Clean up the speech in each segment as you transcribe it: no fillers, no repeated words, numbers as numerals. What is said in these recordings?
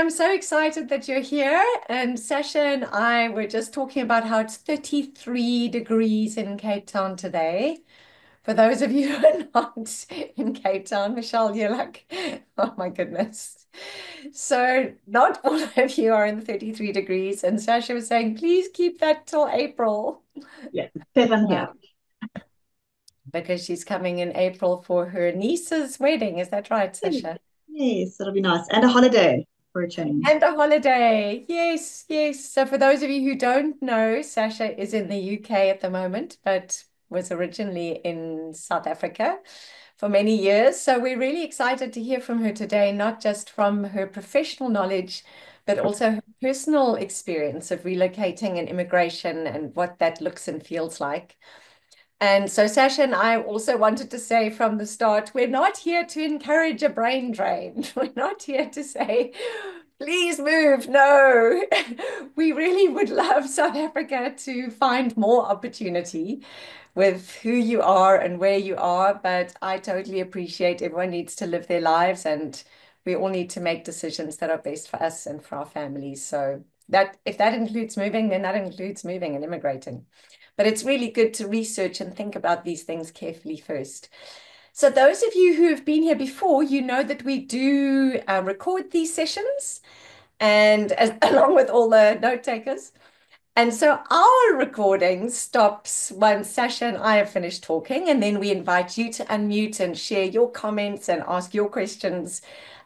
I'm so excited that you're here. And Sasha and I were just talking about how it's 33 degrees in Cape Town today. For those of you who are not in Cape Town, Michelle, you're like, oh my goodness. So not all of you are in the 33 degrees. And Sasha was saying, please keep that till April. Yeah, 7 here. Because she's coming in April for her niece's wedding. Is that right, Yes, Sasha? yes, it'll be nice. And a holiday for a change. And a holiday. Yes, yes. So for those of you who don't know, Sasha is in the UK at the moment, but was originally in South Africa for many years. So we're really excited to hear from her today, not just from her professional knowledge, but also her personal experience of relocating and immigration and what that looks and feels like. And so Sasha and I also wanted to say from the start, we're not here to encourage a brain drain. We're not here to say, please move. No, we really would love South Africa to find more opportunity with who you are and where you are. But I totally appreciate everyone needs to live their lives and we all need to make decisions that are best for us and for our families. So that if that includes moving, then that includes moving and immigrating. But it's really good to research and think about these things carefully first. So those of you who have been here before, you know that we do record these sessions and along with all the note takers. And so our recording stops once Sasha and I have finished talking, and then we invite you to unmute and share your comments and ask your questions.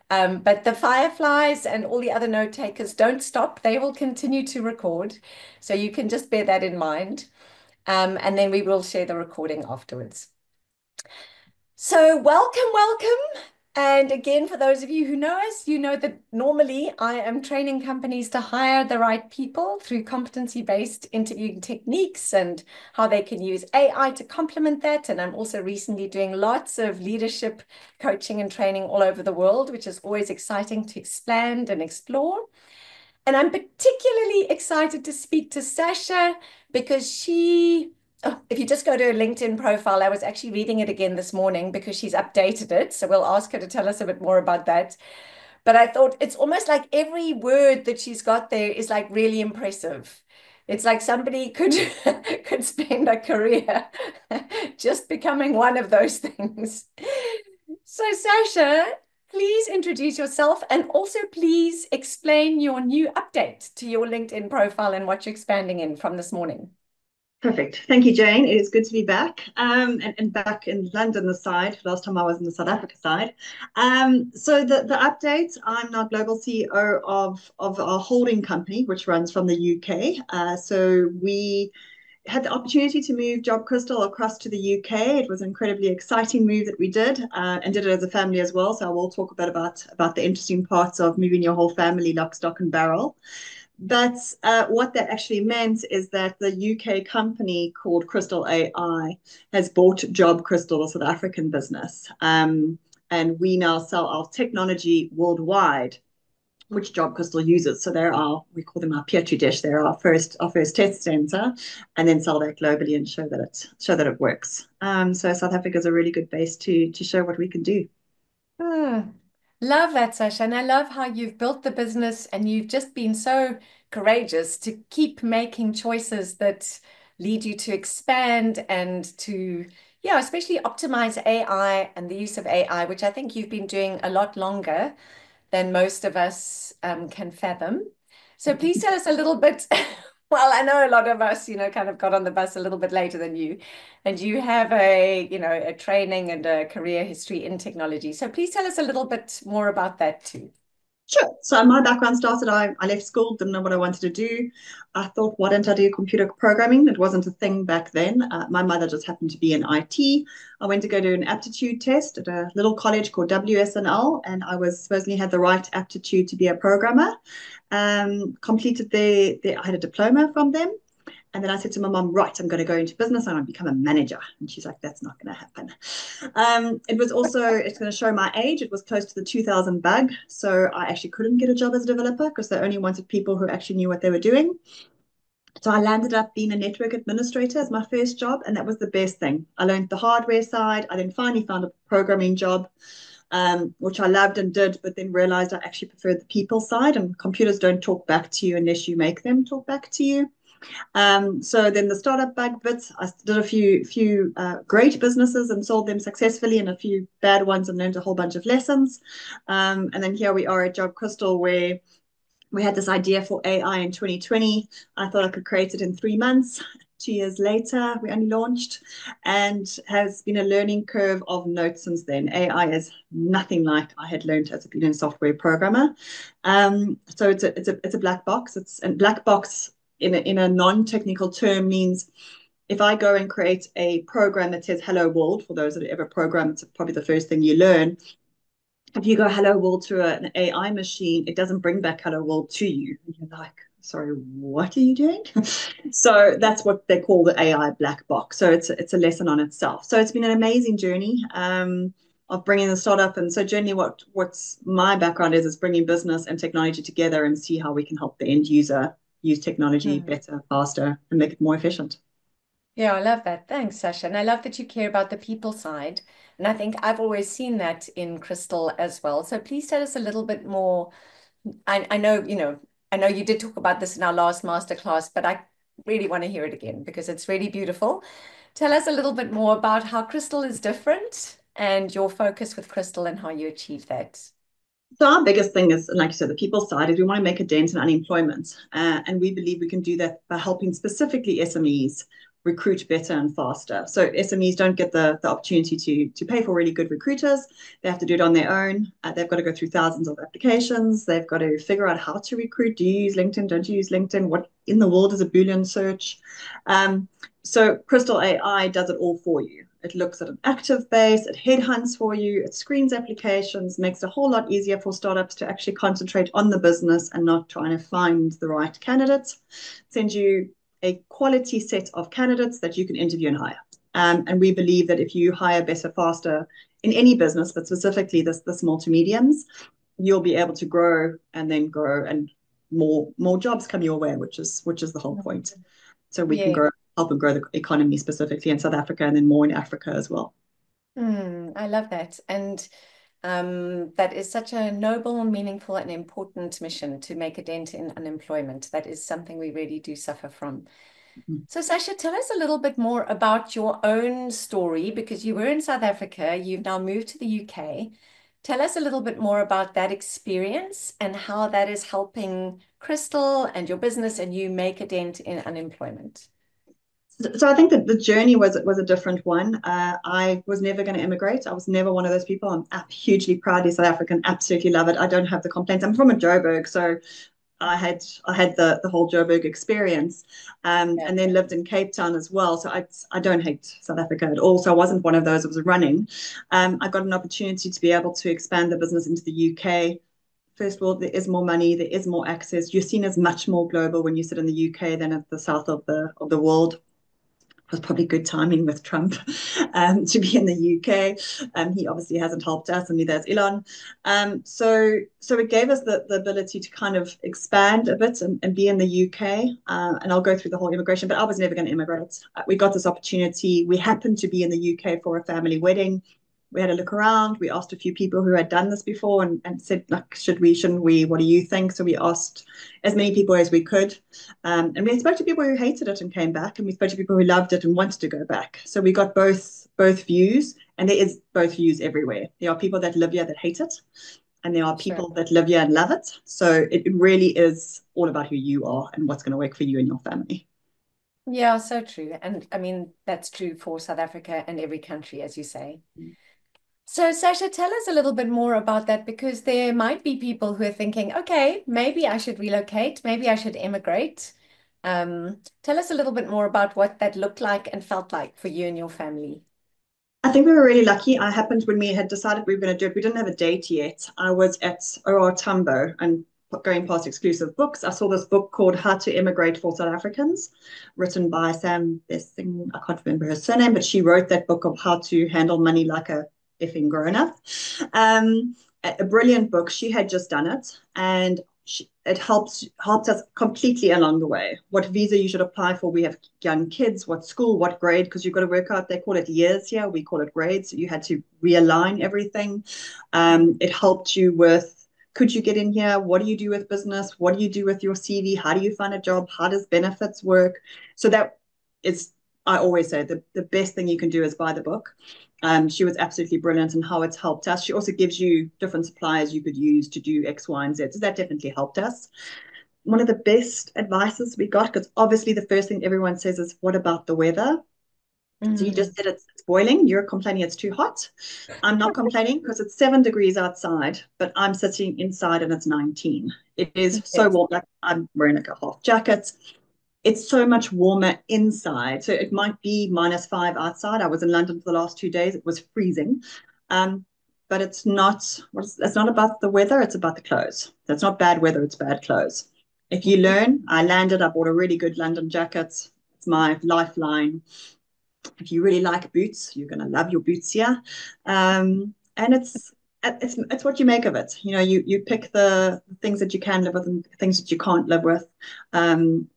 But the fireflies and all the other note takers don't stop. They will continue to record. So you can just bear that in mind. And then we will share the recording afterwards. So welcome, welcome. And again, for those of you who know us, you know that normally I am training companies to hire the right people through competency-based interviewing techniques and how they can use AI to complement that. And I'm also recently doing lots of leadership coaching and training all over the world, which is always exciting to expand and explore. And I'm particularly excited to speak to Sasha because if you just go to her LinkedIn profile, I was actually reading it again this morning because she's updated it. So we'll ask her to tell us a bit more about that. But I thought it's almost like every word that she's got there is like really impressive. It's like somebody could could spend a career just becoming one of those things. So, Sasha, please introduce yourself and also please explain your new update to your LinkedIn profile and what you're expanding in from this morning. Perfect. Thank you, Jane. It is good to be back and back in London this side. Last time I was in the South Africa side. So the update, I'm now global CEO of our holding company, which runs from the UK. So we had the opportunity to move Job Crystal across to the UK. It was an incredibly exciting move that we did and did it as a family as well. So I will talk a bit about the interesting parts of moving your whole family lock, stock, and barrel. But what that actually meant is that the UK company called Crystal AI has bought Job Crystal, a South African business. And we now sell our technology worldwide, which Job Crystal uses. So they're we call them our Petri dish. They're our first test center, and then sell that globally and show that it works. So South Africa is a really good base to show what we can do. Hmm. Love that, Sasha. And I love how you've built the business and you've just been so courageous to keep making choices that lead you to expand and to, yeah, especially optimize AI and the use of AI, which I think you've been doing a lot longer than most of us can fathom. So please tell us a little bit. Well, I know a lot of us, kind of got on the bus a little bit later than you, and you have a training and a career history in technology. So please tell us a little bit more about that too. Sure. So my background started, I left school, didn't know what I wanted to do. I thought, why don't I do computer programming? It wasn't a thing back then. My mother just happened to be in IT. I went to go do an aptitude test at a little college called WSNL, and I was supposedly had the right aptitude to be a programmer. Completed I had a diploma from them. And then I said to my mom, right, I'm going to go into business. I'm going to become a manager. And she's like, that's not going to happen. It's going to show my age. It was close to the 2000 bug. So I actually couldn't get a job as a developer because they only wanted people who actually knew what they were doing. So I landed up being a network administrator as my first job. And that was the best thing. I learned the hardware side. I then finally found a programming job. which I loved and did, but then realized I actually preferred the people side, and computers don't talk back to you unless you make them talk back to you. So then the startup bug bits, I did a few great businesses and sold them successfully, and a few bad ones and learned a whole bunch of lessons. And then here we are at Job Crystal, where we had this idea for AI in 2020. I thought I could create it in 3 months. 2 years later, we only launched, and has been a learning curve of note since then. AI is nothing like I had learned as a software programmer. So it's a black box. It's a black box in a non-technical term means if I go and create a program that says "Hello World," for those that ever program, it's probably the first thing you learn. If you go "Hello World" to an AI machine, it doesn't bring back "Hello World" to you. And you're like, sorry, what are you doing? So that's what they call the AI black box. So it's a lesson on itself. So it's been an amazing journey of bringing the startup. And so generally what's my background is bringing business and technology together and see how we can help the end user use technology Hmm. better, faster, and make it more efficient. Yeah, I love that. Thanks, Sasha. And I love that you care about the people side. And I think I've always seen that in Crystal as well. So please tell us a little bit more. I know, I know you did talk about this in our last masterclass, but I really want to hear it again because it's really beautiful. Tell us a little bit more about how Crystal is different and your focus with Crystal and how you achieve that. So our biggest thing is, like you said, the people side is we want to make a dent in unemployment, and we believe we can do that by helping specifically SMEs recruit better and faster. So SMEs don't get the opportunity to pay for really good recruiters. They have to do it on their own. They've got to go through thousands of applications. They've got to figure out how to recruit. Do you use LinkedIn? Don't you use LinkedIn? What in the world is a Boolean search? Um, so Crystal AI does it all for you. It looks at an active base, it headhunts for you, it screens applications, makes it a whole lot easier for startups to actually concentrate on the business and not trying to find the right candidates. Sends you a quality set of candidates that you can interview and hire. And we believe that if you hire better, faster in any business, but specifically the small to mediums, you'll be able to grow and then grow, and more jobs come your way, which is the whole point. So we can Yeah. grow, help and grow the economy specifically in South Africa and then more in Africa as well. I love that. And that is such a noble, meaningful, and important mission to make a dent in unemployment. That is something we really do suffer from. So, Sasha, tell us a little bit more about your own story because you were in South Africa, you've now moved to the UK. Tell us a little bit more about that experience and how that is helping Crystal and your business and you make a dent in unemployment. So I think that the journey was a different one. I was never going to immigrate. I was never one of those people. I'm hugely proudly South African, absolutely love it. I don't have the complaints. I'm from a Joburg, so I had the whole Joburg experience, Yeah, and then lived in Cape Town as well. So I don't hate South Africa at all. So I wasn't one of those that was running. I got an opportunity to be able to expand the business into the UK. First of all, there is more money, there is more access. You're seen as much more global when you sit in the UK than at the south of the world. It was probably good timing with Trump to be in the UK. He obviously hasn't helped us, and neither has Elon. So it gave us the ability to kind of expand a bit and be in the UK. And I'll go through the whole immigration, but I was never going to immigrate. We got this opportunity. We happened to be in the UK for a family wedding. We had a look around. We asked a few people who had done this before and said, like, should we, shouldn't we? What do you think? So we asked as many people as we could. And we spoke to people who hated it and came back, and we spoke to people who loved it and wanted to go back. So we got both views, and there is both views everywhere. There are people that live here that hate it, and there are sure. people that live here and love it. So it really is all about who you are and what's going to work for you and your family. Yeah, so true. And I mean, that's true for South Africa and every country, as you say. So, Sasha, tell us a little bit more about that because there might be people who are thinking, okay, maybe I should relocate, maybe I should immigrate. Tell us a little bit more about what that looked like and felt like for you and your family. I think we were really lucky. I happened when we had decided we were going to do it. We didn't have a date yet. I was at OR Tambo and going past exclusive books. I saw this book called How to Immigrate for South Africans, written by Sam Bessing. I can't remember her surname, but she wrote that book of how to handle money like a effing grown up. A brilliant book. She had just done it, and it helped us completely along the way. What visa you should apply for. We have young kids, what school, what grade, because you've got to work out, they call it years here, we call it grades. So you had to realign everything. It helped you with, could you get in here? What do you do with business? What do you do with your CV? How do you find a job? How does benefits work? So that is, I always say, the best thing you can do is buy the book. She was absolutely brilliant in how it's helped us. She also gives you different suppliers you could use to do X, Y, and Z. So that definitely helped us. One of the best advices we got, because obviously the first thing everyone says is, what about the weather? So you just Mm. said it's boiling. You're complaining it's too hot. I'm not complaining because it's 7 degrees outside, but I'm sitting inside and it's 19. It is so Yes. warm. Like I'm wearing like a half jacket. It's so much warmer inside. So it might be -5 outside. I was in London for the last 2 days. It was freezing. Um, but it's not about the weather, it's about the clothes. That's not bad weather, it's bad clothes. If you learn, I landed, I bought a really good London jacket. It's my lifeline. If you really like boots, you're going to love your boots here. And it's what you make of it. You know, you pick the things that you can live with and things that you can't live with.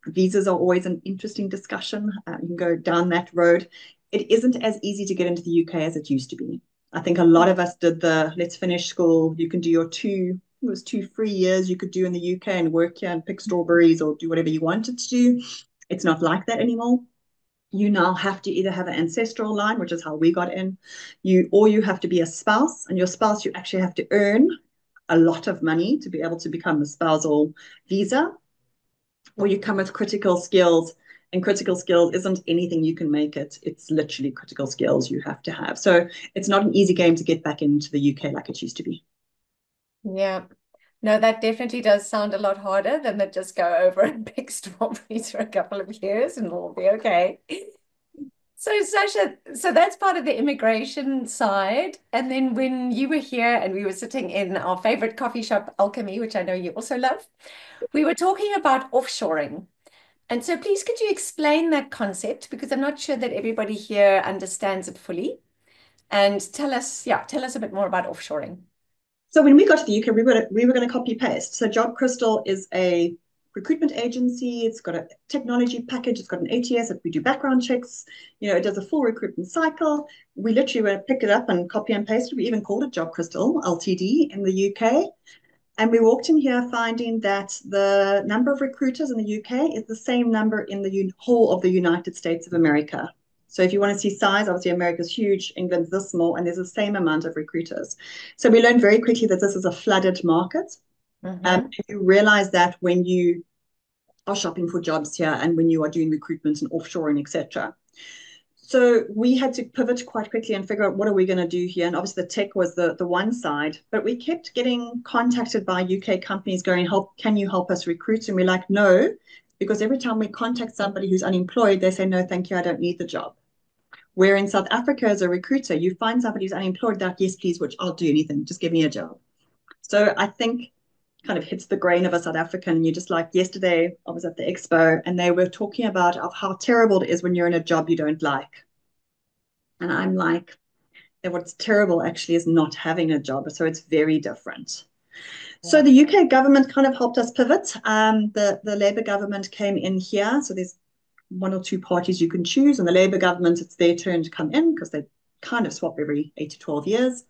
Visas are always an interesting discussion. You can go down that road. It isn't as easy to get into the UK as it used to be. I think a lot of us did the let's finish school. You can do your it was 2 free years you could do in the UK and work here and pick strawberries or do whatever you wanted to do. It's not like that anymore. You now have to either have an ancestral line, which is how we got in, you have to be a spouse, and your spouse you actually have to earn a lot of money to be able to become a spousal visa, or you come with critical skills, and critical skills isn't anything you can make it. It's literally critical skills you have to have. So it's not an easy game to get back into the UK like it used to be. Yeah. No, that definitely does sound a lot harder than to just go over and pick strawberries for a couple of years and we'll be okay. So, Sasha, so that's part of the immigration side. And then when you were here and we were sitting in our favorite coffee shop, Alchemy, which I know you also love, we were talking about offshoring. And so, please, could you explain that concept? Because I'm not sure that everybody here understands it fully. And tell us a bit more about offshoring. So when we got to the UK, we were going to copy paste. So Job Crystal is a recruitment agency. It's got a technology package. It's got an ATS that we do background checks. You know, it does a full recruitment cycle. We literally were pick it up and copy and paste it. We even called it Job Crystal Ltd in the UK. And we walked in here finding that the number of recruiters in the UK is the same number in the whole of the United States of America. So if you want to see size, obviously America's huge, England's this small, and there's the same amount of recruiters. So we learned very quickly that this is a flooded market. Mm-hmm. You realize that when you are shopping for jobs here and when you are doing recruitment and offshoring, etc. So we had to pivot quite quickly and figure out what are we going to do here. And obviously the tech was the one side, but we kept getting contacted by UK companies going, can you help us recruit? And we're like, no, because every time we contact somebody who's unemployed, they say, no, thank you, I don't need the job. Where in South Africa, as a recruiter, you find somebody who's unemployed, like, yes, please, which I'll do anything, just give me a job. So I think kind of hits the grain of a South African. You're just like, yesterday I was at the expo and they were talking about of how terrible it is when you're in a job you don't like. And I'm like, what's terrible actually is not having a job. So it's very different. So Yeah. the UK government kind of helped us pivot. The Labour government came in here. So there's one or two parties you can choose. And the Labour government, it's their turn to come in because they kind of swap every 8 to 12 years.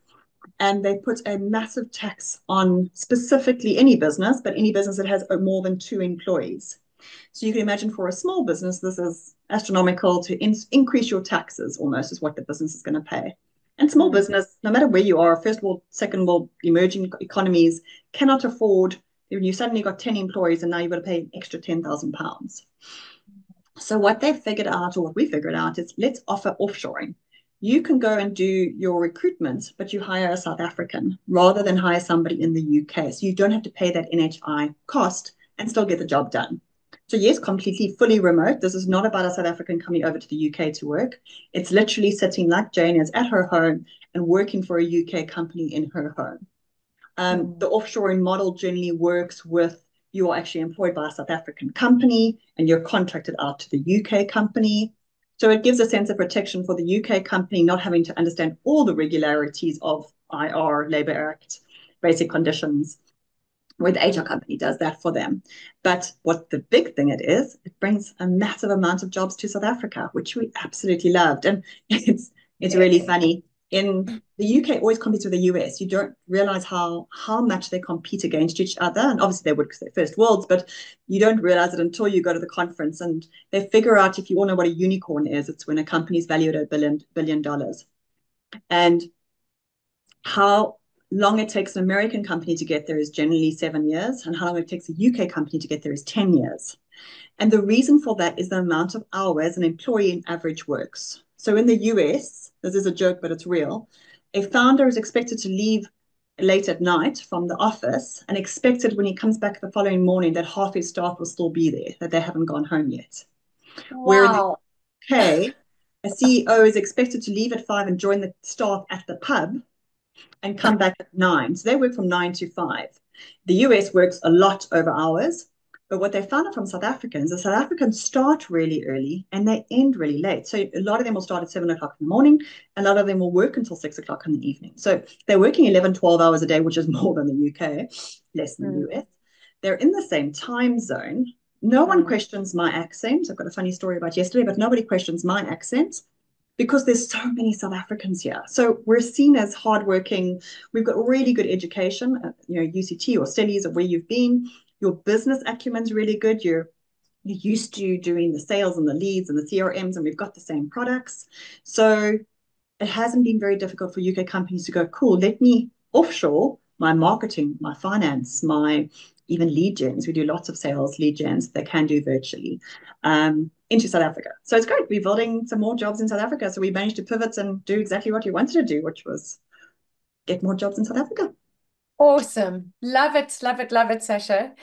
And they put a massive tax on specifically any business, but any business that has more than 2 employees. So you can imagine for a small business, this is astronomical to increase your taxes almost is what the business is going to pay. And small Mm. business, no matter where you are, first world, second world, emerging economies cannot afford when you suddenly got 10 employees and now you've got to pay an extra £10,000. So what they figured out, or what we figured out, is let's offer offshoring. You can go and do your recruitment, but you hire a South African rather than hire somebody in the UK. So you don't have to pay that NHI cost and still get the job done. So yes, completely fully remote. This is not about a South African coming over to the UK to work. It's literally sitting like Jane is at her home and working for a UK company in her home. Mm. The offshoring model generally works with you are actually employed by a South African company and you're contracted out to the UK company. So it gives a sense of protection for the UK company not having to understand all the regularities of IR, Labour Act, basic conditions. where the HR company does that for them. But what the big thing it brings a massive amount of jobs to South Africa, which we absolutely loved. And it's really Yes. funny. In the UK always competes with the US. You don't realize how much they compete against each other. And obviously they would because they're first worlds, but you don't realize it until you go to the conference and they figure out if you all know what a unicorn is, it's when a company's valued at a billion dollars. And how long it takes an American company to get there is generally 7 years, and how long it takes a UK company to get there is 10 years. And the reason for that is the amount of hours an employee in average works. So in the US, this is a joke, but it's real. A founder is expected to leave late at night from the office and expected when he comes back the following morning that half his staff will still be there, that they haven't gone home yet. Where in the Wow. UK, a CEO is expected to leave at 5 and join the staff at the pub and come back at 9. So they work from 9 to 5. The US works a lot over hours. But what they found out from South Africans is South Africans start really early and they end really late. So a lot of them will start at 7 o'clock in the morning. A lot of them will work until 6 o'clock in the evening. So they're working 11, 12 hours a day, which is more than the UK, less than the Mm, US. They're in the same time zone. No one mm. questions my accent. I've got a funny story about yesterday, but nobody questions my accent because there's so many South Africans here. So we're seen as hardworking. We've got really good education, UCT or studies of where you've been. Your business acumen's really good. You're used to doing the sales and the leads and the CRMs, and we've got the same products. So it hasn't been very difficult for UK companies to go, cool, let me offshore my marketing, my finance, my even lead gens. We do lots of sales lead gens they can do virtually into South Africa. So it's great. We're building some more jobs in South Africa. So we managed to pivot and do exactly what we wanted to do, which was get more jobs in South Africa. Awesome. Love it, love it, love it, Sasha.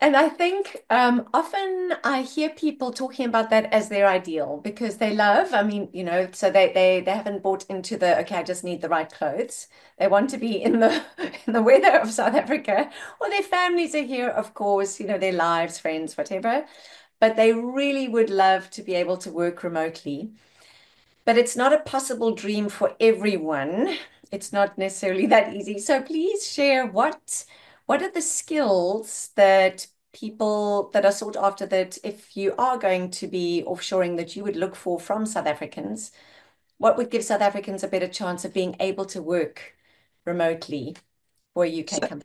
And I think often I hear people talking about that as their ideal because they love, I mean, so they haven't bought into the, okay, I just need the right clothes. They want to be in the in the weather of South Africa, or their families are here, of course, their lives, friends, whatever. But they really would love to be able to work remotely. But it's not a possible dream for everyone. It's not necessarily that easy. So please share what are the skills that people that are sought after that if you are going to be offshoring that you would look for from South Africans? What would give South Africans a better chance of being able to work remotely for a UK So company?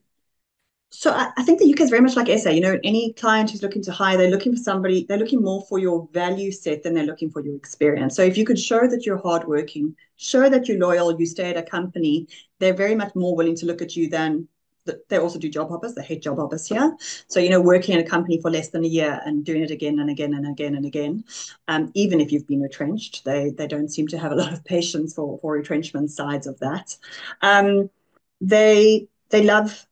So I think the UK is very much like SA. Any client who's looking to hire, they're looking for somebody, they're looking more for your value set than they're looking for your experience. So if you could show that you're hardworking, show that you're loyal, you stay at a company, they're very much more willing to look at you than they also do job hoppers. They hate job hoppers here. So, working in a company for less than a year and doing it again and again and again and again, even if you've been retrenched, they don't seem to have a lot of patience for retrenchment sides of that. They love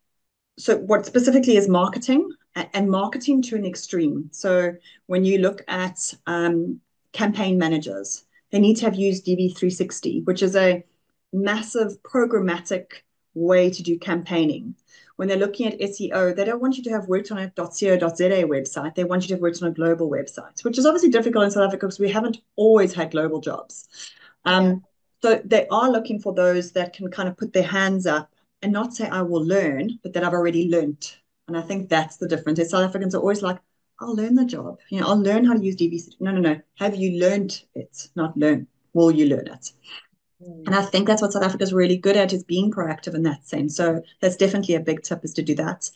so what specifically is marketing and marketing to an extreme. So when you look at campaign managers, they need to have used DV360, which is a massive programmatic way to do campaigning. When they're looking at SEO, they don't want you to have worked on a .co.za website. They want you to have worked on a global website, which is obviously difficult in South Africa because we haven't always had global jobs. Yeah. So they are looking for those that can kind of put their hands up and not say, I will learn, but that I've already learned. And I think that's the difference. South Africans are always like, I'll learn the job. I'll learn how to use DVC. No, no, no. Have you learned it? Not learn. Will you learn it? And Mm. I think that's what South Africa is really good at is being proactive in that sense. So that's definitely a big tip is to do that.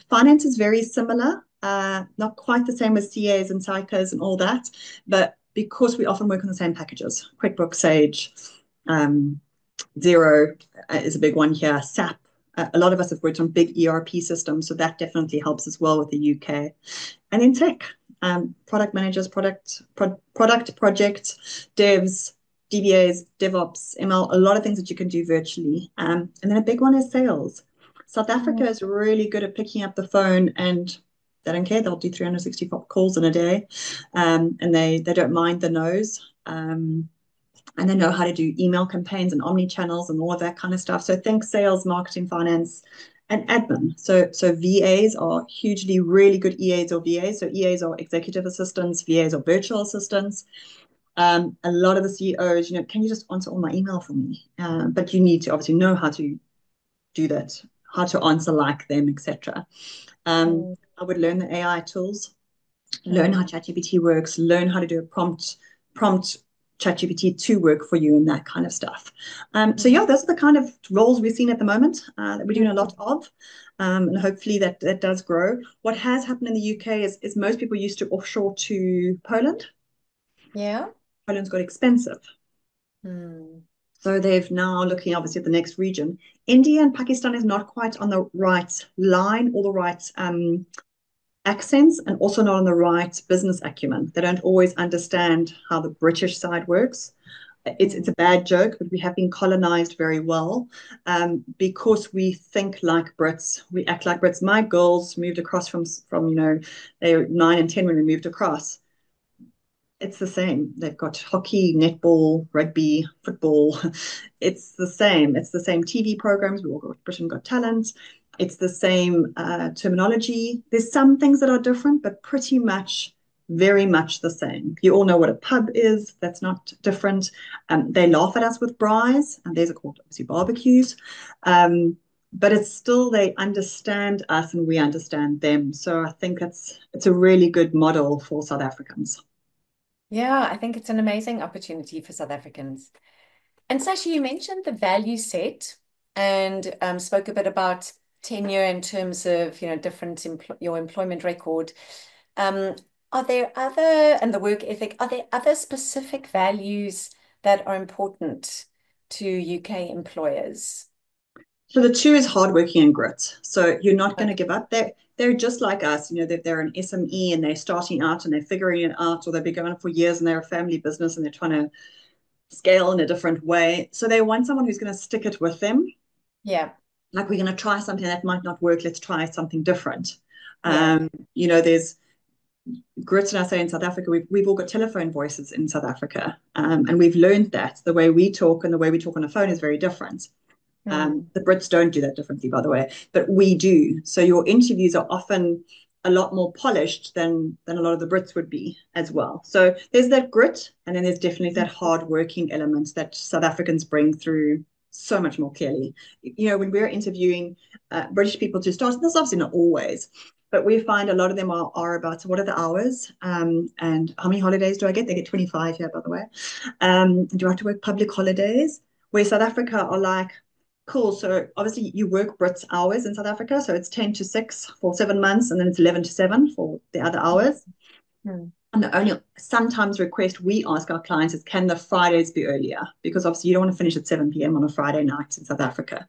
Finance is very similar, not quite the same as CAs and psychos and all that, but because we often work on the same packages, QuickBooks, Sage, um, Zero is a big one here. SAP. A lot of us have worked on big ERP systems, so that definitely helps as well with the UK. And then tech, product managers, product project devs, DBAs, DevOps, ML, a lot of things that you can do virtually. And then a big one is sales. South Africa is really good at picking up the phone and they don't care. They'll do 360 calls in a day, and they don't mind the no's. And they know how to do email campaigns and omni channels and all of that kind of stuff. So think sales, marketing, finance, and admin. So VAs are hugely really good EAs or VAs. So EAs are executive assistants, VAs are virtual assistants. A lot of the CEOs, can you just answer all my email for me? But you need to obviously know how to do that how to answer like them, etc. Mm, I would learn the AI tools, learn how mm, ChatGPT works, learn how to do a prompt ChatGPT to work for you and that kind of stuff. So mm, yeah, those are the kind of roles we're seeing at the moment that we're doing a lot mm. of, and hopefully that does grow. What has happened in the UK is most people used to offshore to Poland. Yeah. Poland's got expensive. Mm, So they've now looking obviously at the next region. India and Pakistan is not quite on the right line or the right accents and also not on the right business acumen. They don't always understand how the British side works. It's mm, a bad joke, but we have been colonized very well because we think like Brits, we act like Brits. My girls moved across from they were 9 and 10 when we moved across. It's the same. They've got hockey, netball, rugby, football. It's the same. It's the same TV programs. We all got Britain Got Talent. It's the same terminology. There's some things that are different, but pretty much very much the same. You all know what a pub is. That's not different. They laugh at us with braais, and these are called obviously barbecues. But it's still they understand us and we understand them. So I think it's a really good model for South Africans. yeah, I think it's an amazing opportunity for South Africans. And Sasha, you mentioned the value set and spoke a bit about tenure in terms of, different your employment record. Um, are there other, and the work ethic, are there other specific values that are important to UK employers? So the two is hardworking and grit. So you're not going to Okay. give up. They're just like us. They're an SME and they're starting out and they're figuring it out, or they've been going for years and they're a family business and they're trying to scale in a different way. So they want someone who's going to stick it with them. Yeah, Like we're going to try something that might not work. Let's try something different. yeah. There's grit, and I say in South Africa, we've all got telephone voices in South Africa, and we've learned that the way we talk and the way we talk on the phone is very different. Hmm. The Brits don't do that differently, by the way, but we do. So your interviews are often a lot more polished than a lot of the Brits would be as well. So there's that grit, and then there's definitely that hard working element that South Africans bring through so much more clearly. When we're interviewing British people to start, this is obviously not always, but we find a lot of them are about, so what are the hours and how many holidays do I get? They get 25 here, by the way. Do I have to work public holidays? Where South Africa are like, cool. So obviously you work Brits hours in South Africa. So it's 10 to 6 for 7 months, and then it's 11 to 7 for the other hours. Hmm. And the only sometimes request we ask our clients is, can the Fridays be earlier? Because obviously you don't want to finish at 7 p.m. on a Friday night in South Africa.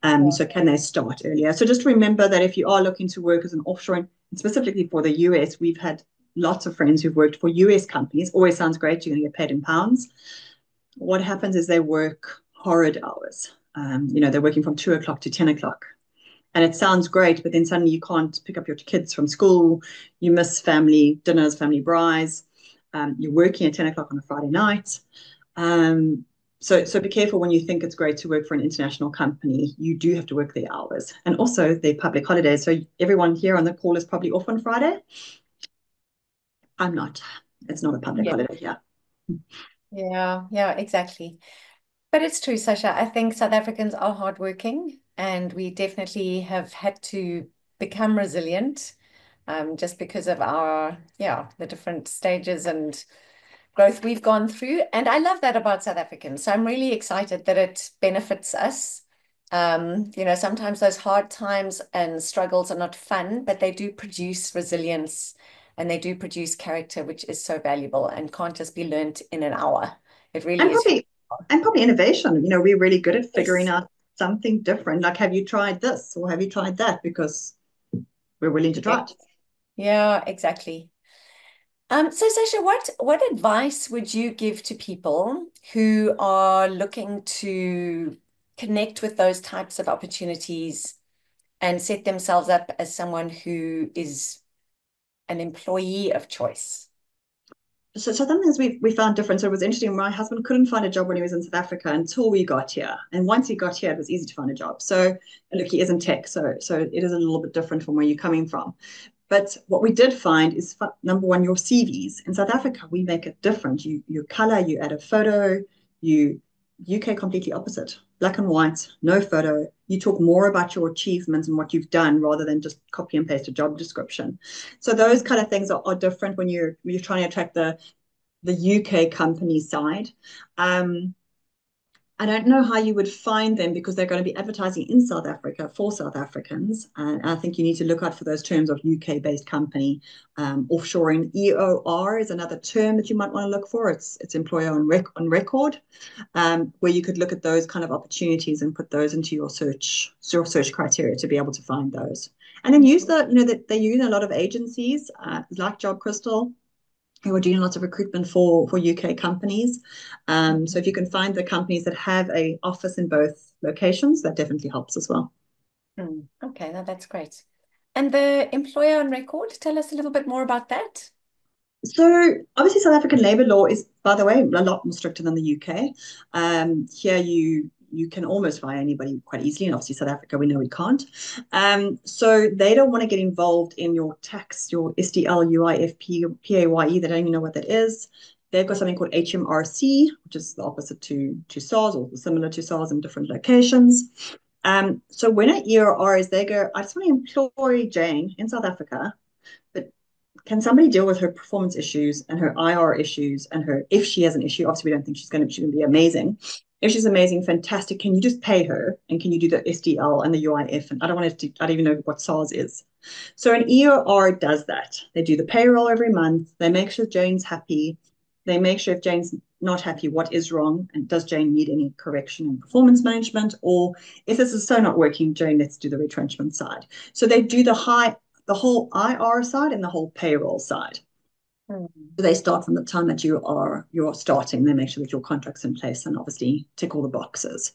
Yeah. So can they start earlier? So just remember that if you are looking to work as an offshore, and specifically for the US, we've had lots of friends who've worked for US companies. Always sounds great. You're going to get paid in pounds. What happens is they work horrid hours. They're working from 2 o'clock to 10 o'clock. And it sounds great, but then suddenly you can't pick up your kids from school. You miss family dinners, family braais. You're working at 10 o'clock on a Friday night. Um, so be careful when you think it's great to work for an international company. You do have to work their hours and also their public holidays. So everyone here on the call is probably off on Friday. I'm not. It's not a public Yeah, holiday here. yeah, exactly. But it's true, Sasha. I think South Africans are hardworking and we definitely have had to become resilient just because of the different stages and growth we've gone through. And I love that about South Africans. So I'm really excited that it benefits us. Sometimes those hard times and struggles are not fun, but they do produce resilience and they do produce character, which is so valuable and can't just be learnt in an hour. It And really is who probably we are. and probably innovation. We're really good at figuring Yes. out something different. Like, have you tried this or have you tried that? Because we're willing to Yeah, try it. yeah, exactly. So Sasha, what advice would you give to people who are looking to connect with those types of opportunities and set themselves up as someone who is an employee of choice? So some things we found different. So it was interesting. My husband couldn't find a job when he was in South Africa until we got here. And once he got here, it was easy to find a job. So look, he is in tech, so it is a little bit different from where you're coming from. But what we did find is number one, your CVs. In South Africa, we make it different. You color, you add a photo, you UK completely opposite. black and white, no photo. You talk more about your achievements and what you've done rather than just copy and paste a job description. So those kind of things are different when you're trying to attract the UK company side. I don't know how you would find them because they're going to be advertising in South Africa for South Africans. And I think you need to look out for those terms of UK-based company. Offshoring, EOR is another term that you might want to look for. It's employer on record, where you could look at those kind of opportunities and put those into your search criteria to be able to find those. And then use that they use a lot of agencies like Job Crystal, who are doing lots of recruitment for UK companies. So if you can find the companies that have a office in both locations, that definitely helps as well. Okay, now that's great. And the employer on record, tell us a little bit more about that. So obviously South African labour law is, by the way, a lot more stricter than the UK. Here you can almost fire anybody quite easily, and obviously South Africa we know we can't. So they don't want to get involved in your tax, your SDL, UIF, PAYE. They don't even know what that is. They've got something called HMRC, which is the opposite to SARS or similar to SARS in different locations. So when an ERR is, they go, I just want to employ Jane in South Africa, but can somebody deal with her performance issues and her IR issues and her, if she has an issue, obviously we don't think she's going to be amazing. If she's amazing, fantastic. Can you just pay her? And can you do the SDL and the UIF? And I don't even know what SARS is. So an EOR does that. They do the payroll every month. They make sure Jane's happy. They make sure if Jane's not happy, what is wrong? And does Jane need any correction in performance management? Or if this is so not working, Jane, let's do the retrenchment side. So they do the whole IR side and the whole payroll side. So they start from the time that you're starting. They make sure that your contract's in place and obviously tick all the boxes.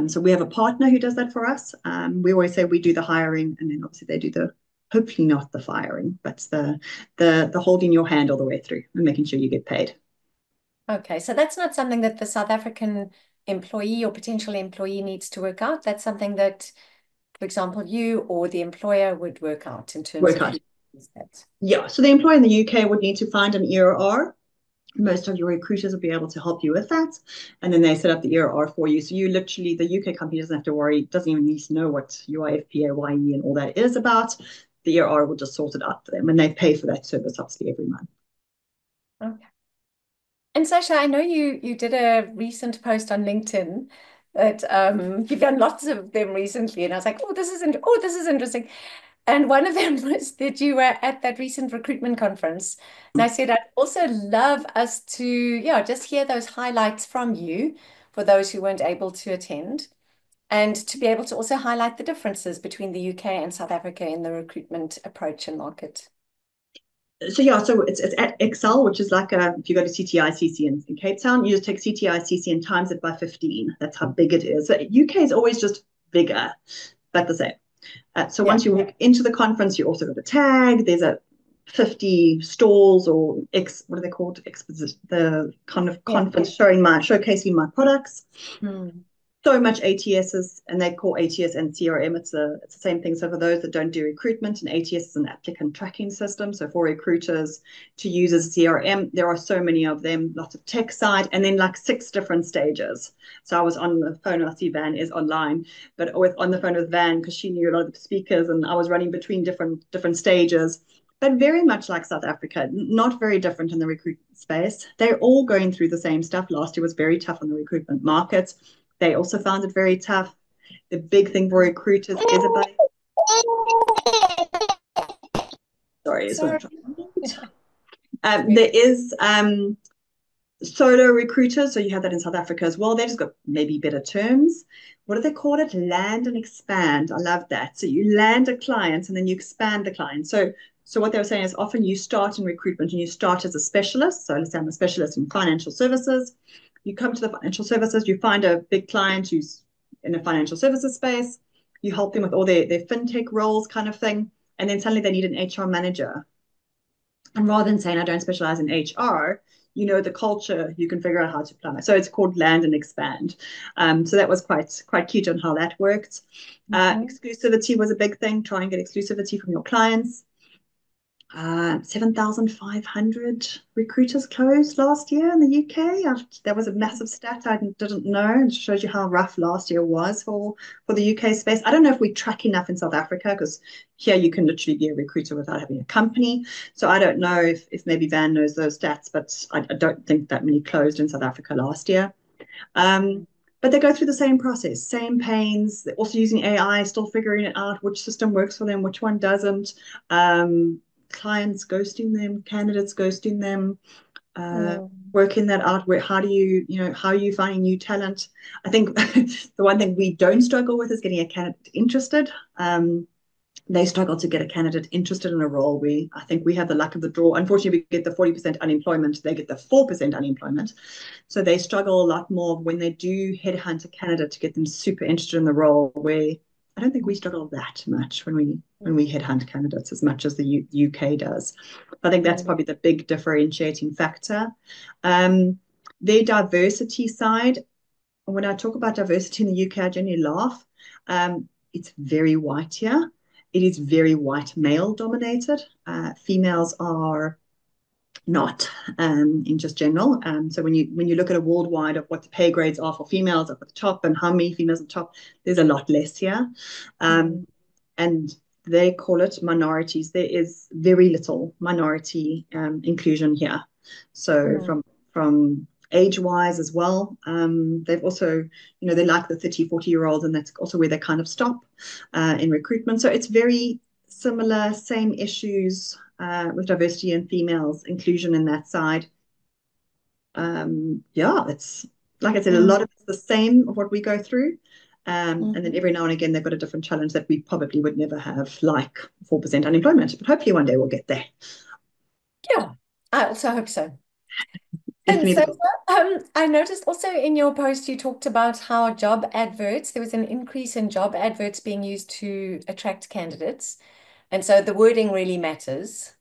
So we have a partner who does that for us. We always say we do the hiring, and then obviously they do the hopefully not the firing, but the holding your hand all the way through and making sure you get paid. Okay, so that's not something that the South African employee or potential employee needs to work out. That's something that, for example, you or the employer would work out in terms Work of out. who is that. Yeah. So the employer in the UK would need to find an ERR. Most of your recruiters will be able to help you with that. And then they set up the ERR for you. So you literally, the UK company doesn't have to worry, doesn't even need to know what UIF, PAYE and all that is about. The ERR will just sort it out for them. And they pay for that service obviously every month. Okay. And Sasha, I know you did a recent post on LinkedIn that you've done lots of them recently, and I was like, oh, this is interesting. And one of them was that you were at that recent recruitment conference. And I said, I'd also love us to, yeah, just hear those highlights from you for those who weren't able to attend, and to be able to also highlight the differences between the UK and South Africa in the recruitment approach and market. So yeah, so it's at Excel, which is like if you go to CTICC in Cape Town, you just take CTICC and times it by 15. That's how big it is. So UK is always just bigger, but the same. So Yeah. once you walk into the conference, you also got a tag. There's a 50 stalls or what are they called? Exposition, the kind of Yeah. conference showcasing my products. Hmm. So much ATSs, and they call ATS and CRM. It's the same thing. So for those that don't do recruitment, an ATS is an applicant tracking system. So for recruiters to use as CRM, there are so many of them, lots of tech side, and then like 6 different stages. So I was on the phone, I see Van is online, but on the phone with Van because she knew a lot of the speakers, and I was running between different stages. But very much like South Africa, not very different in the recruitment space. They're all going through the same stuff. Last year was very tough on the recruitment markets. They also found it very tough. The big thing for recruiters is about. Sorry, it's Sorry. there is solo recruiters, so you have that in South Africa as well. They just got maybe better terms. What do they call it? Land and expand. I love that. So you land a client and then you expand the client. So what they were saying is often you start in recruitment and you start as a specialist. So let's say I'm a specialist in financial services. You come to the financial services, you find a big client who's in a financial services space, you help them with all their fintech roles kind of thing, and then suddenly they need an HR manager. And rather than saying I don't specialize in HR, you know the culture, you can figure out how to apply. So it's called land and expand. So that was quite cute on how that worked. Mhm. Exclusivity was a big thing. Try and get exclusivity from your clients. 7,500 recruiters closed last year in the UK. That was a massive stat I didn't know. It shows you how rough last year was for the UK space. I don't know if we track enough in South Africa because here you can literally be a recruiter without having a company. So I don't know if maybe Van knows those stats, but I don't think that many closed in South Africa last year. Um, but they go through the same process, same pains. They're also using AI, still figuring it out which system works for them, which one doesn't. Um, Clients ghosting them, candidates ghosting them, Mm. working that out. How do how are you finding new talent? I think the one thing we don't struggle with is getting a candidate interested. They struggle to get a candidate interested in a role. I think we have the luck of the draw. Unfortunately, we get the 40% unemployment, they get the 4% unemployment. So they struggle a lot more when they do headhunt a candidate to get them super interested in the role, where I don't think we struggle that much when we headhunt candidates as much as the UK does. I think that's Mm. probably the big differentiating factor. Um, their diversity side, when I talk about diversity in the UK, I generally laugh. It's very white here. It is very white male dominated. Females are not in just general. So when you look at a worldwide of what the pay grades are for females up at the top and how many females at the top, there's a lot less here. Um, Mm. and they call it minorities. There is very little minority inclusion here. So Mm. from age wise as well, they've also, they like the 30, 40-year olds, and that's also where they kind of stop in recruitment. So it's very similar, same issues with diversity and females, inclusion in that side. Yeah, it's like I said, a Mm. lot of it's the same of what we go through. And then Mhm. every now and again, they've got a different challenge that we probably would never have, like 4% unemployment. But hopefully one day we'll get there. Yeah, I also hope so. If And me, so, the I noticed also in your post you talked about how job adverts, there was an increase in job adverts being used to attract candidates. And so the wording really matters.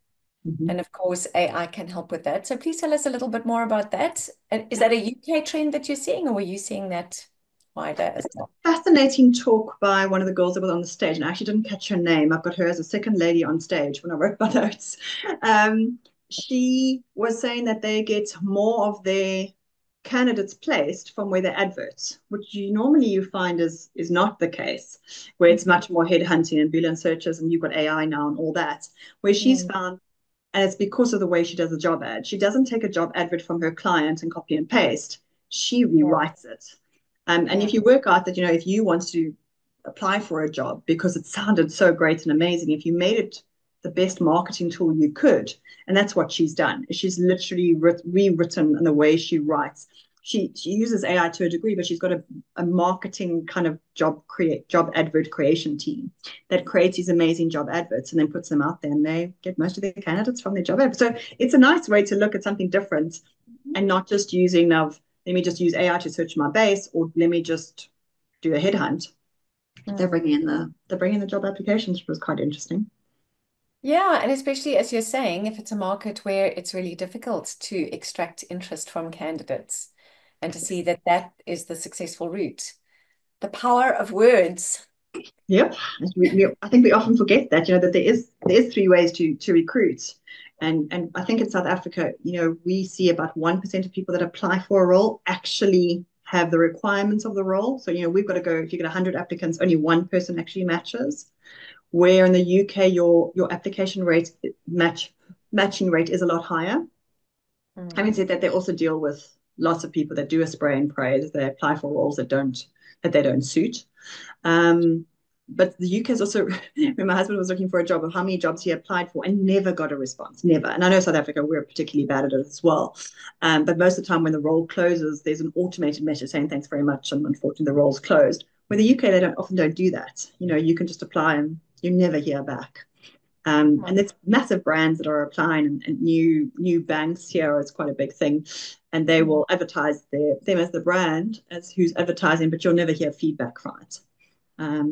Mhm. And of course, AI can help with that. So please tell us a little bit more about that. And is that a UK trend that you're seeing, or were you seeing that wider as well? Fascinating talk by one of the girls that was on the stage, and I actually didn't catch her name. I've got her as a second lady on stage when I wrote my notes. She was saying that they get more of their candidates placed from where they adverts, which you find is not the case, where it's much more headhunting and Boolean searches, and you've got AI now and all that. Where she's Mm. found, and it's because of the way she does the job ad. She doesn't take a job advert from her client and copy and paste. She Yeah, rewrites it. And yeah, if you work out that, if you want to apply for a job because it sounded so great and amazing, if you made it the best marketing tool you could, and that's what she's done. She's literally rewritten in the way she writes. She uses AI to a degree, but she's got a marketing kind of job advert creation team that creates these amazing job adverts and then puts them out there, and they get most of their candidates from their job adverts. So it's a nice way to look at something different and not just using of let me just use AI to search my base, or let me just do a headhunt. mm. They're bringing the job applications, which was quite interesting. Yeah, and especially as you're saying, if it's a market where it's really difficult to extract interest from candidates and to see that that is the successful route. The power of words. Yep, I think we often forget that that there is three ways to recruit, and I think in South Africa, we see about 1% of people that apply for a role actually have the requirements of the role. So we've got to go, if you get 100 applicants, only one person actually matches. Where in the UK, your application rate matching rate is a lot higher. Having Mm. said that, they also deal with lots of people that do a spray and pray. They apply for roles that they don't suit. Um, but the UK is also, when my husband was looking for a job, of how many jobs he applied for and never got a response, never. And I know South Africa, we're particularly bad at it as well. But most of the time when the role closes, there's an automated message saying thanks very much, and unfortunately the role's closed. Where the UK, they often don't do that. You can just apply and you never hear back. And there's massive brands that are applying, and new banks here is quite a big thing, and they Mm. will advertise them as the brand as who's advertising, but you'll never hear feedback from it.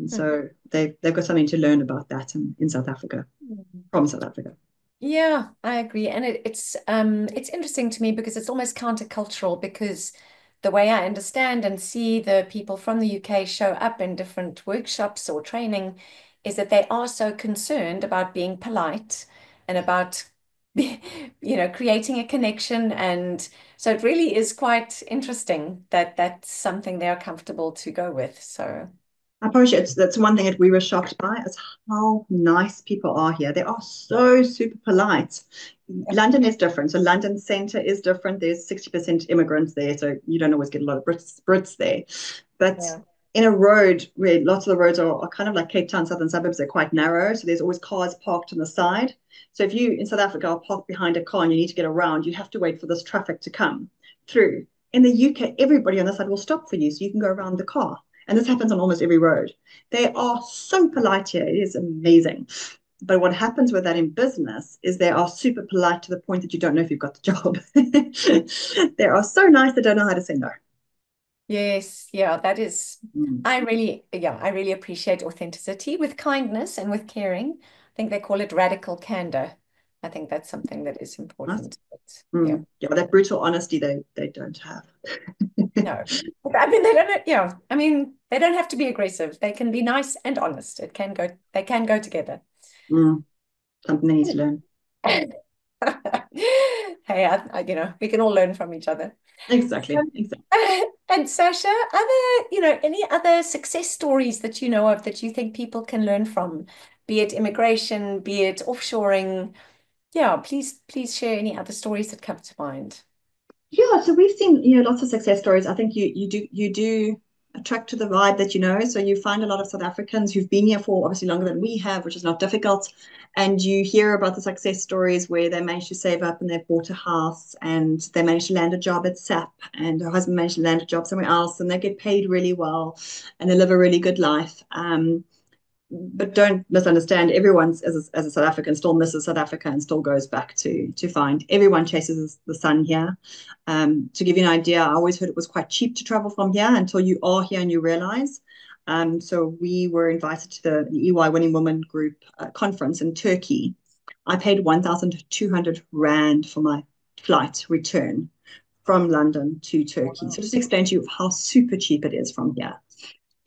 So they've got something to learn about that in South Africa, Mm. from South Africa. Yeah, I agree. And it's interesting to me because it's almost countercultural because the way I understand and see the people from the UK show up in different workshops or training is that they are so concerned about being polite and about creating a connection. And so it really is quite interesting that that's something they're comfortable to go with. So I promise you, that's one thing that we were shocked by is how nice people are here. They are so super polite. London is different. So London Centre is different. There's 60% immigrants there, so you don't always get a lot of Brits there. But yeah, in a road where lots of the roads are kind of like Cape Town, southern suburbs, they're quite narrow. So there's always cars parked on the side. So if you in South Africa are parked behind a car and you need to get around, you have to wait for this traffic to come through. In the UK, everybody on the side will stop for you so you can go around the car. And this happens on almost every road. They are so polite here. It is amazing. But what happens with that in business is they are super polite to the point that you don't know if you've got the job. They are so nice they don't know how to say no. yes, yeah, that is, Mm. I really appreciate authenticity with kindness and with caring. I think they call it radical candor. I think that's something that is Nice. important. But yeah, Mm. Yeah, that brutal honesty they don't have. no, I mean, they don't, yeah, I mean, they don't have to be aggressive. They can be nice and honest. They can go together. Mm. Something they need to learn. Hey, we can all learn from each other. Exactly. Um, Exactly. and Sasha, any other success stories that you know of that you think people can learn from, be it immigration, be it offshoring? Yeah, please share any other stories that come to mind. Yeah, so we've seen, lots of success stories. I think you do attract to the vibe that you know. So you find a lot of South Africans who've been here for obviously longer than we have, which is not difficult. And you hear about the success stories where they managed to save up and they've bought a house and they managed to land a job at SAP and her husband managed to land a job somewhere else and they get paid really well and they live a really good life. But don't misunderstand, everyone's as a South African still misses South Africa and still goes back to find. Everyone chases the sun here. To give you an idea, I always heard it was quite cheap to travel from here until you are here and you realize. So we were invited to the EY Winning Women Group conference in Turkey. I paid 1,200 Rand for my flight return from London to Turkey. Wow. So just to explain to you how super cheap it is from here.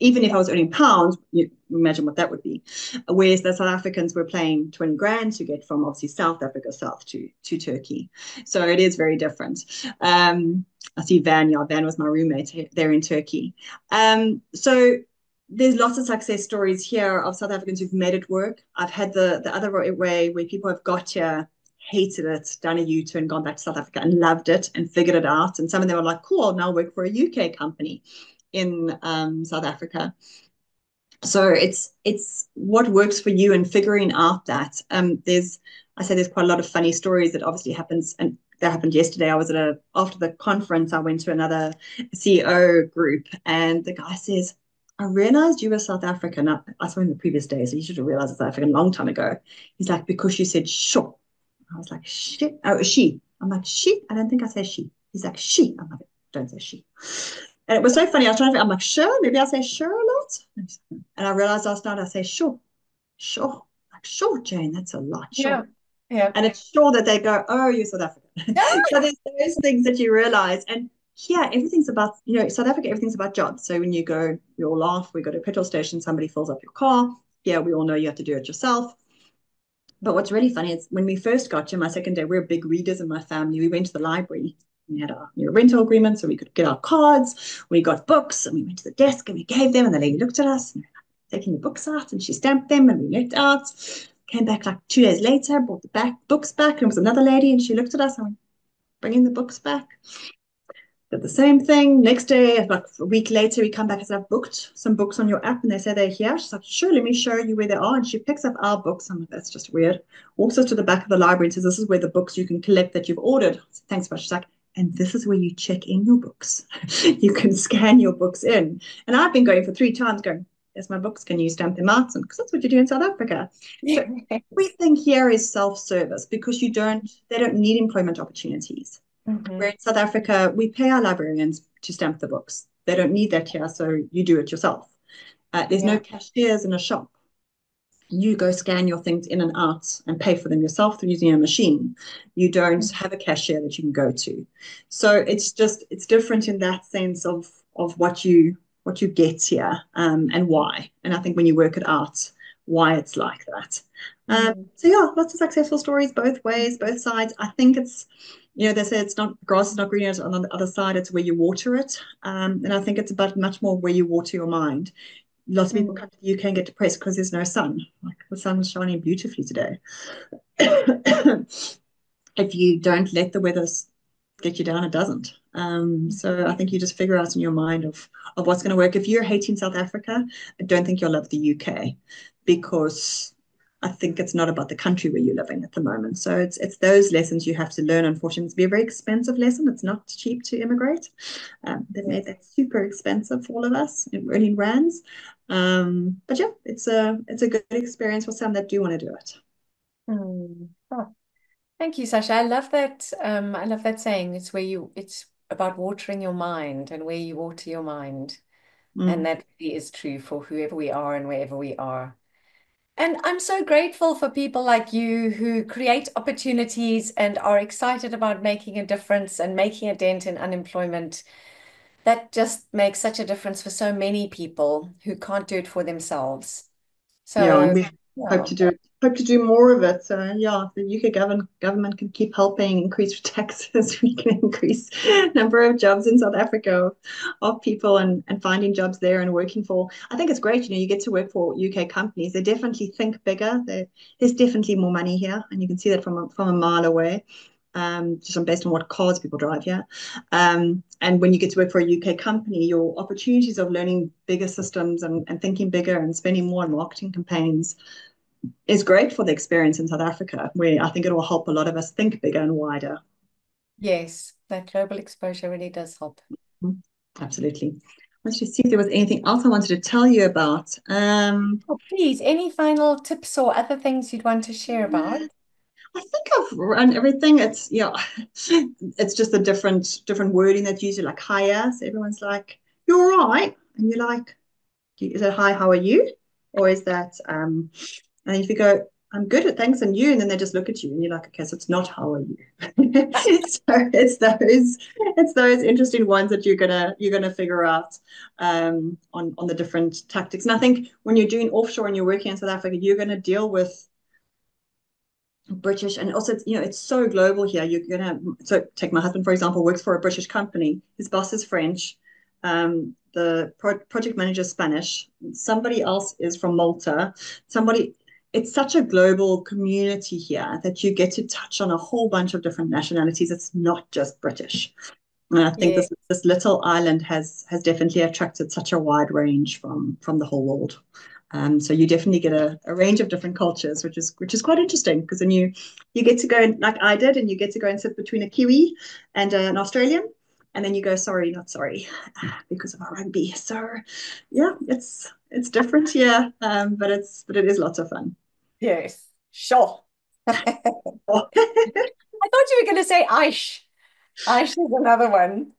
Even if I was earning pounds, you imagine what that would be. Whereas the South Africans were paying 20 grand to get from obviously South Africa south to Turkey. So it is very different. I see Van, yeah, Van was my roommate there in Turkey. So there's lots of success stories here of South Africans who've made it work. I've had the other way where people have got here, hated it, done a U-turn, gone back to South Africa and loved it and figured it out. And some of them are like, cool, I'll now work for a UK company in South Africa. So it's what works for you and figuring out that. There's quite a lot of funny stories that obviously happens and that happened yesterday. I was after the conference, I went to another CEO group and the guy says, I realized you were South African. I saw him the previous day, so you should have realized it's South African a long time ago. He's like, because you said sure. I was like, shit. Oh, she. I'm like, she? I don't think I say she. He's like, she. I'm like, don't say she. And it was so funny. I was trying to think, I'm like, sure, maybe I say sure a lot. And I realized last night I say sure, sure. Like, sure, Jane, that's a lot, Yeah. sure. Yeah. And it's sure that they go, oh, you're South African. So there's those things that you realize. And here, everything's about, South Africa, everything's about jobs. So when you go, we all laugh, we go to a petrol station, somebody fills up your car. Yeah, we all know you have to do it yourself. But what's really funny is when we first got to my second day, we were big readers in my family. We went to the library. We had our rental agreement so we could get our cards. We got books and we went to the desk and we gave them. And the lady looked at us and taking the books out and she stamped them and we left out. Came back like 2 days later, brought the books back. And it was another lady and she looked at us and went, bringing the books back. Did the same thing. Next day, like a week later, we come back and say, I've booked some books on your app. And they say they're here. She's like, sure, let me show you where they are. And she picks up our books. I'm like, that's just weird. Walks us to the back of the library and says, this is where the books you can collect that you've ordered. Said, thanks much. She's like, and this is where you check in your books. You can scan your books in. And I've been going for 3 times going, there's my books. Can you stamp them out? Because that's what you do in South Africa. So everything here is self-service because they don't need employment opportunities. Where Hmm. in South Africa, we pay our librarians to stamp the books. They don't need that here, so you do it yourself. There's no Yeah. cashiers in a shop. You go scan your things in and out and pay for them yourself through using a machine. You don't have a cashier that you can go to. So it's different in that sense of what you get here and why. And I think when you work it out, why it's like that. Mm, So yeah, lots of successful stories both ways, both sides. I think it's, they say it's not grass is not greener on the other side, it's where you water it. And I think it's about much more where you water your mind. Lots of people mm, come to the UK and get depressed because there's no sun. Like the sun's shining beautifully today. If you don't let the weather get you down, it doesn't. So I think you just figure out in your mind of what's going to work. If you're hating South Africa, I don't think you'll love the UK because I think it's not about the country where you're living at the moment. So it's those lessons you have to learn. Unfortunately, it's be a very expensive lesson. It's not cheap to immigrate. They've made yes. that super expensive for all of us in rands. But yeah, it's a good experience for some that do want to do it. Mm. Oh, thank you, Sasha. I love that. I love that saying. It's about watering your mind and where you water your mind. And Mm. that really is true for whoever we are and wherever we are. And I'm so grateful for people like you who create opportunities and are excited about making a difference and making a dent in unemployment. That just makes such a difference for so many people who can't do it for themselves. Yeah, and So, we hope yeah, to do more of it. So yeah, if the UK government can keep helping increase taxes. We can increase number of jobs in South Africa of people and finding jobs there and working for. I think it's great. You get to work for UK companies. They definitely think bigger. There's definitely more money here, and you can see that from a mile away. Just based on what cars people drive here. And when you get to work for a UK company, your opportunities of learning bigger systems and thinking bigger and spending more on marketing campaigns is great for the experience in South Africa, where I think it will help a lot of us think bigger and wider. yes, that global exposure really does help. Mhm. Absolutely. Let's just see if there was anything else I wanted to tell you about. Oh, please, any final tips or other things you'd want to share about? I think I've run everything. It's it's just a different wording that's used like hiya. So everyone's like, "You're all right," and you're like, is it hi, how are you? Or is that and if you go, I'm good at things and you, and then they just look at you and you're like, okay, so it's not how are you? So it's those interesting ones that you're gonna figure out on the different tactics. And I think when you're doing offshore and you're working in South Africa, you're gonna deal with British, and also it's so global here. You're gonna so take my husband for example, works for a British company. His boss is French. The project manager is Spanish. Somebody else is from Malta. Somebody. It's such a global community here that you get to touch on a whole bunch of different nationalities. It's not just British. And I think Yeah. this little island has definitely attracted such a wide range from the whole world. So you definitely get a range of different cultures, which is quite interesting because then you get to go like I did, and you get to go and sit between a Kiwi and an Australian, and then you go, sorry, not sorry, because of our rugby. So yeah, it's different, yeah, but it is lots of fun. Yes, sure. I Oh, thought you were going to say Aish. Aish is another one.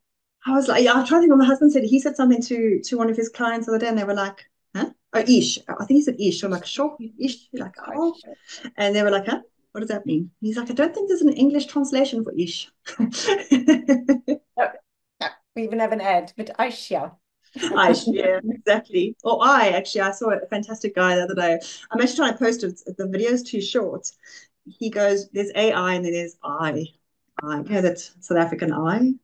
I was like, yeah, I'm trying to think what my husband said. He said something to one of his clients the other day, and they were like, huh? Oh, ish. I think he said ish. I'm like, sure, ish. You're like, oh. Aish. And they were like, huh? What does that mean? And he's like, I don't think there's an English translation for ish. No, no, we even have an ad, but Aish, yeah. Ish, yeah, exactly. Or I saw a fantastic guy the other day. I'm actually trying to post it. The video's too short. He goes, there's AI and then there's I. Yeah, that's South African I.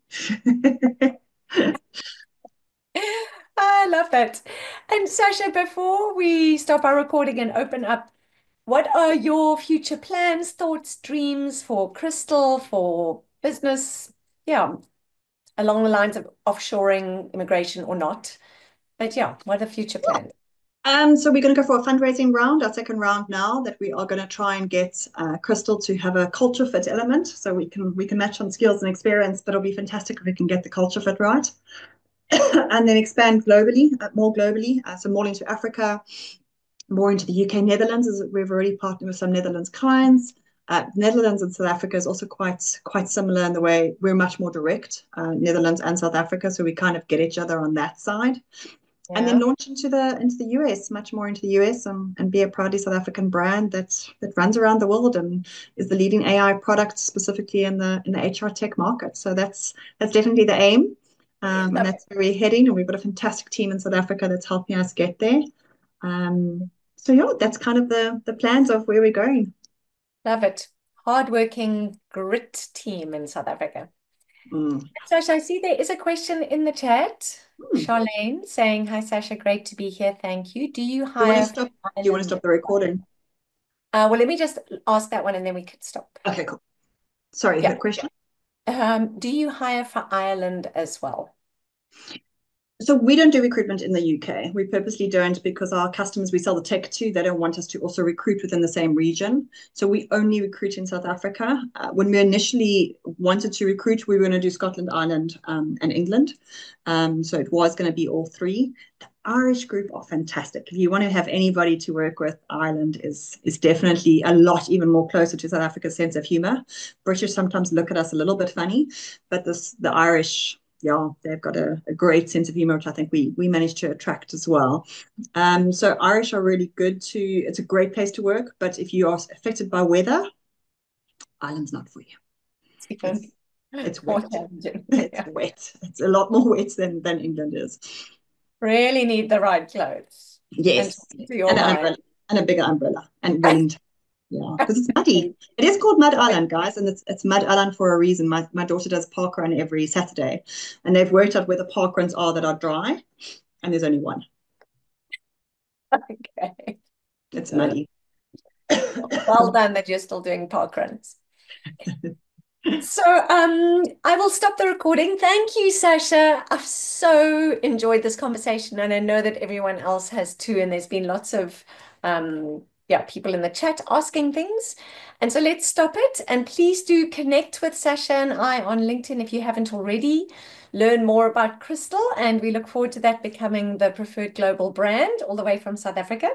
I love that. And Sasha, before we stop our recording and open up, what are your future plans, thoughts, dreams for Crystal, for business? Yeah, along the lines of offshoring, immigration or not. But yeah, what are the future plans? So we're going to go for a fundraising round, our second round now, that we are going to try and get Crystal to have a culture fit element, so we can match on skills and experience, but it'll be fantastic if we can get the culture fit right, and then expand globally, more globally, so more into Africa, more into the UK, Netherlands, as we've already partnered with some Netherlands clients. Netherlands and South Africa is also quite similar in the way we're much more direct, Netherlands and South Africa, so we kind of get each other on that side and then Yeah. launch into the US, much more into the US, and be a proudly South African brand that runs around the world and is the leading AI product specifically in the HR tech market. So that's definitely the aim, and No, that's where we're heading. And we've got a fantastic team in South Africa that's helping us get there. So yeah, that's kind of the plans of where we're going. Love it. Hardworking grit team in South Africa. Mm. Sasha, I see there is a question in the chat. Hmm. Charlene saying, "Hi Sasha, great to be here. Thank you. Do you Do you want to hire stop? from Do you want to Ireland?" stop the recording? Well, let me just ask that one and then we could stop. Okay, cool. Sorry, the Yeah. question. Do you hire for Ireland as well? So we don't do recruitment in the UK. We purposely don't because our customers we sell the tech to, they don't want us to also recruit within the same region. So we only recruit in South Africa. When we initially wanted to recruit, we were going to do Scotland, Ireland, and England. So it was going to be all three. The Irish group are fantastic. If you want to have anybody to work with, Ireland is definitely a lot even more closer to South Africa's sense of humor. British sometimes look at us a little bit funny, but the Irish, yeah, they've got a great sense of humor, which I think we managed to attract as well. So Irish are really good to, it's a great place to work, but if you are affected by weather, Ireland's not for you. It's even It's it's more wet. challenging. It's Yeah. wet. It's a lot more wet than England is. Really need the right clothes. And Yes. to your And an mind. umbrella and a bigger umbrella and rain. Yeah, because it's muddy. It is called Mud Island, guys, and it's Mud Island for a reason. My daughter does park run every Saturday, and they've worked out where the park runs are that are dry, and there's only one. Okay. It's Good. muddy. Well done that you're still doing park runs. So, I will stop the recording. Thank you, Sasha. I've so enjoyed this conversation, and I know that everyone else has too. And there's been lots of, yeah, people in the chat asking things. And so let's stop it. And please do connect with Sasha and I on LinkedIn if you haven't already. Learn more about Crystal, and we look forward to that becoming the preferred global brand all the way from South Africa.